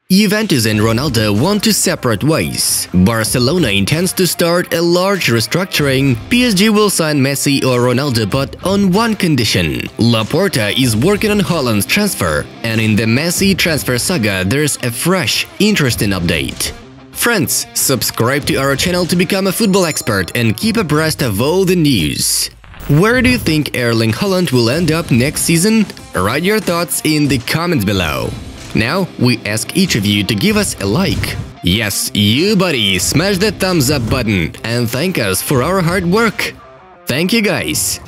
Juventus and Ronaldo want to separate ways. Barcelona intends to start a large restructuring. PSG will sign Messi or Ronaldo, but on one condition. Laporta is working on Haaland's transfer, and in the Messi transfer saga, there's a fresh, interesting update. Friends, subscribe to our channel to become a football expert and keep abreast of all the news. Where do you think Erling Haaland will end up next season? Write your thoughts in the comments below. Now, we ask each of you to give us a like. Yes, you buddy, smash that thumbs up button and thank us for our hard work. Thank you guys.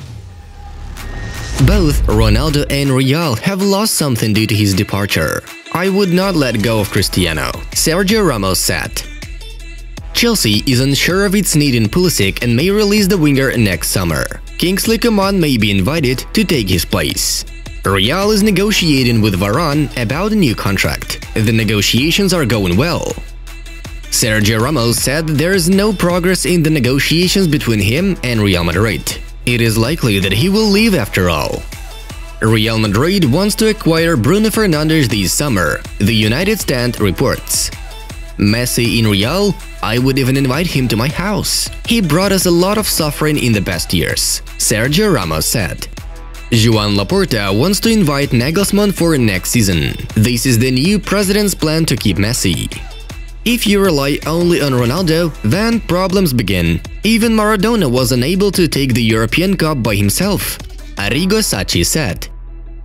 Both Ronaldo and Real have lost something due to his departure. I would not let go of Cristiano, Sergio Ramos said. Chelsea is unsure of its need in Pulisic and may release the winger next summer. Kingsley Coman may be invited to take his place. Real is negotiating with Varane about a new contract. The negotiations are going well. Sergio Ramos said there is no progress in the negotiations between him and Real Madrid. It is likely that he will leave after all. Real Madrid wants to acquire Bruno Fernandes this summer, the United Stand reports. Messi in Real? I would even invite him to my house. He brought us a lot of suffering in the best years, Sergio Ramos said. Joan Laporta wants to invite Nagelsmann for next season. This is the new president's plan to keep Messi. If you rely only on Ronaldo, then problems begin. Even Maradona was unable to take the European Cup by himself, Arrigo Sacchi said.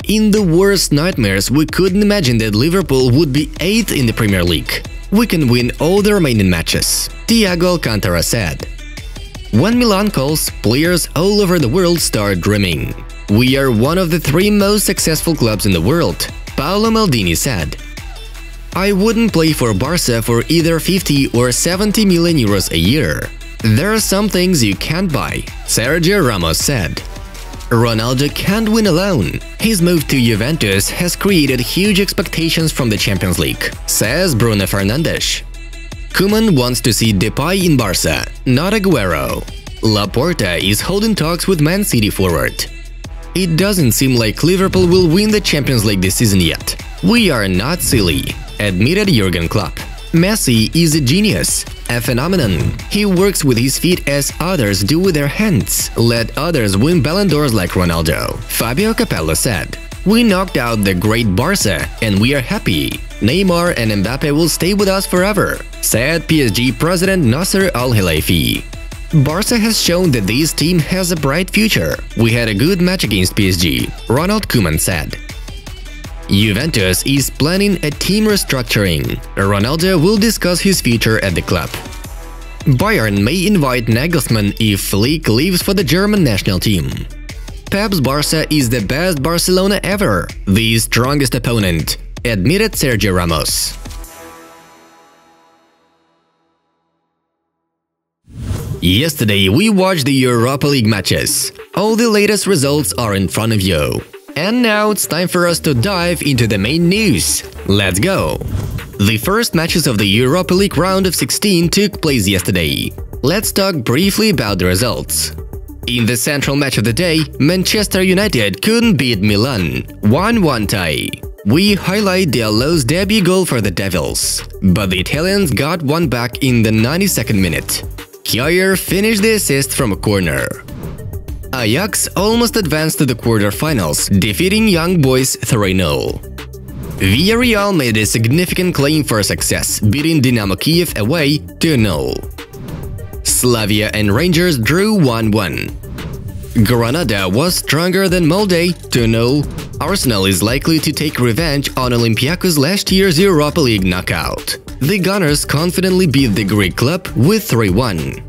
In the worst nightmares, we couldn't imagine that Liverpool would be 8th in the Premier League. We can win all the remaining matches, Thiago Alcantara said. When Milan calls, players all over the world start dreaming. We are one of the 3 most successful clubs in the world, Paolo Maldini said. I wouldn't play for Barca for either 50 or 70 million euros a year. There are some things you can't buy, Sergio Ramos said. Ronaldo can't win alone. His move to Juventus has created huge expectations from the Champions League, says Bruno Fernandes. Koeman wants to see Depay in Barca, not Aguero. Laporta is holding talks with Man City forward. It doesn't seem like Liverpool will win the Champions League this season yet. We are not silly, admitted Jurgen Klopp. Messi is a genius, a phenomenon. He works with his feet as others do with their hands. Let others win Ballon d'Ors like Ronaldo, Fabio Capello said. We knocked out the great Barca and we are happy. Neymar and Mbappe will stay with us forever, said PSG president Nasser Al-Khelaifi. Barca has shown that this team has a bright future. We had a good match against PSG, Ronald Koeman said. Juventus is planning a team restructuring. Ronaldo will discuss his future at the club. Bayern may invite Nagelsmann if Flick leaves for the German national team. Pep's Barca is the best Barcelona ever, the strongest opponent, admitted Sergio Ramos. Yesterday, we watched the Europa League matches. All the latest results are in front of you. And now it's time for us to dive into the main news. Let's go! The first matches of the Europa League round of 16 took place yesterday. Let's talk briefly about the results. In the central match of the day, Manchester United couldn't beat Milan, 1-1 tie. We highlight Diallo's debut goal for the Devils, but the Italians got one back in the 92nd minute. Kjaer finished the assist from a corner. Ajax almost advanced to the quarterfinals, defeating Young Boys 3-0. Villarreal made a significant claim for success, beating Dynamo Kiev away 2-0. Slavia and Rangers drew 1-1. Granada was stronger than Molde 2-0. Arsenal is likely to take revenge on Olympiacos last year's Europa League knockout. The Gunners confidently beat the Greek club with 3-1.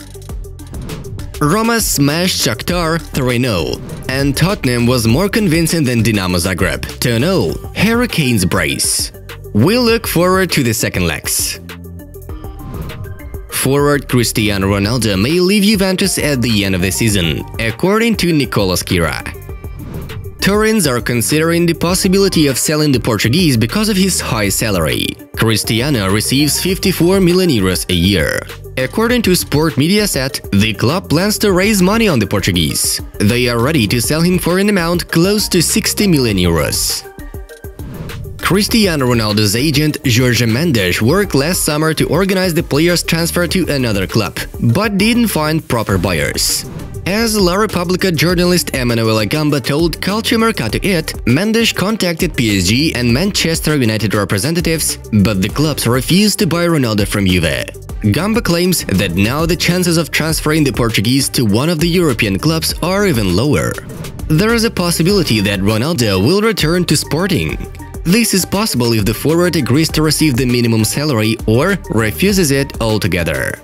Roma smashed Shakhtar 3-0, and Tottenham was more convincing than Dinamo Zagreb 2-0, Hurricanes brace. We look forward to the second legs. Forward Cristiano Ronaldo may leave Juventus at the end of the season, according to Nicola Schira. Torrents are considering the possibility of selling the Portuguese because of his high salary. Cristiano receives 54 million euros a year. According to Sport Mediaset, the club plans to raise money on the Portuguese. They are ready to sell him for an amount close to 60 million euros. Cristiano Ronaldo's agent Jorge Mendes worked last summer to organize the player's transfer to another club, but didn't find proper buyers. As La Repubblica journalist Emanuele Gamba told Calciomercato Mendes contacted PSG and Manchester United representatives, but the clubs refused to buy Ronaldo from Juve. Gamba claims that now the chances of transferring the Portuguese to one of the European clubs are even lower. There is a possibility that Ronaldo will return to Sporting. This is possible if the forward agrees to receive the minimum salary or refuses it altogether.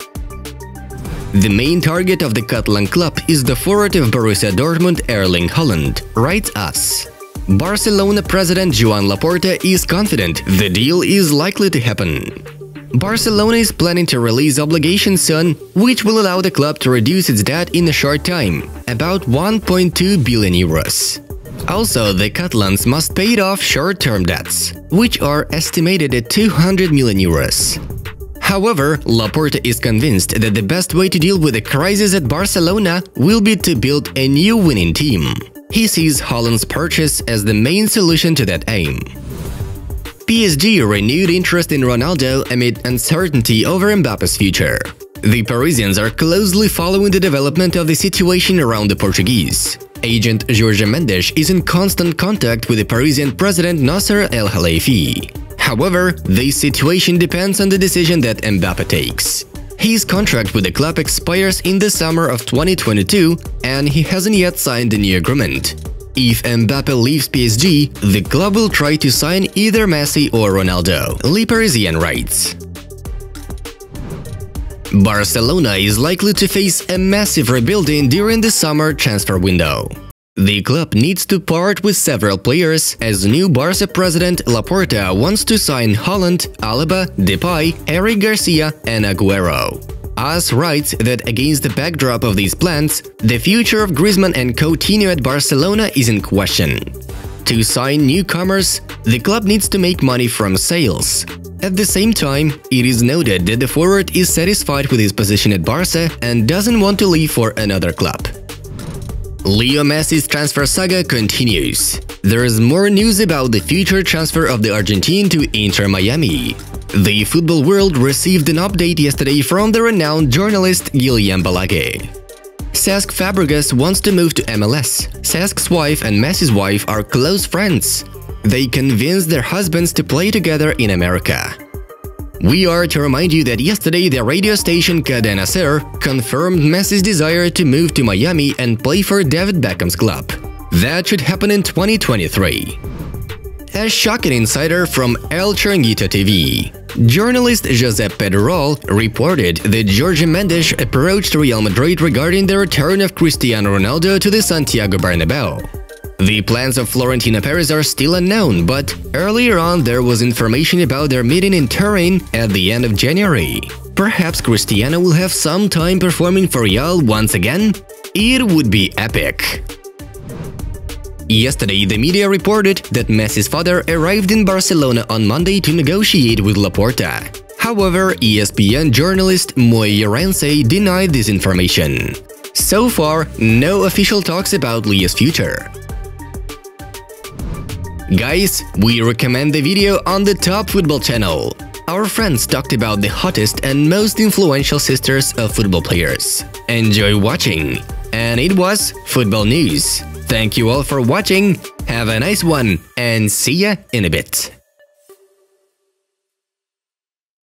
The main target of the Catalan club is the forward of Borussia Dortmund Erling Haaland, writes us. Barcelona president Joan Laporta is confident the deal is likely to happen. Barcelona is planning to release obligations soon, which will allow the club to reduce its debt in a short time, about 1.2 billion euros. Also, the Catalans must pay off short-term debts, which are estimated at 200 million euros. However, Laporta is convinced that the best way to deal with the crisis at Barcelona will be to build a new winning team. He sees Haaland's purchase as the main solution to that aim. PSG renewed interest in Ronaldo amid uncertainty over Mbappe's future. The Parisians are closely following the development of the situation around the Portuguese. Agent Jorge Mendes is in constant contact with the Parisian president Nasser El Khelaifi. However, this situation depends on the decision that Mbappe takes. His contract with the club expires in the summer of 2022, and he hasn't yet signed the new agreement. If Mbappe leaves PSG, the club will try to sign either Messi or Ronaldo, Le Parisien writes. Barcelona is likely to face a massive rebuilding during the summer transfer window. The club needs to part with several players, as new Barca president Laporta wants to sign Haaland, Alaba, Depay, Eric Garcia and Agüero. AS writes that against the backdrop of these plans, the future of Griezmann and Coutinho at Barcelona is in question. To sign newcomers, the club needs to make money from sales. At the same time, it is noted that the forward is satisfied with his position at Barca and doesn't want to leave for another club. Leo Messi's transfer saga continues. There is more news about the future transfer of the Argentine to Inter Miami. The football world received an update yesterday from the renowned journalist Guillem Balaguer. Cesc Fabregas wants to move to MLS. Cesc's wife and Messi's wife are close friends. They convinced their husbands to play together in America. We are to remind you that yesterday the radio station Cadena Ser confirmed Messi's desire to move to Miami and play for David Beckham's club. That should happen in 2023. A shocking insider from El Chiringuito TV. Journalist Josep Pedrerol reported that Jorge Mendes approached Real Madrid regarding the return of Cristiano Ronaldo to the Santiago Bernabeu. The plans of Florentino Perez are still unknown, but earlier on there was information about their meeting in Turin at the end of January. Perhaps Cristiano will have some time performing for Real once again? It would be epic. Yesterday, the media reported that Messi's father arrived in Barcelona on Monday to negotiate with Laporta. However, ESPN journalist Moy Llorente denied this information. So far, no official talks about Leo's future. Guys, we recommend the video on the Top Football channel. Our friends talked about the hottest and most influential sisters of football players. Enjoy watching! And it was Football News. Thank you all for watching, have a nice one, and see ya in a bit.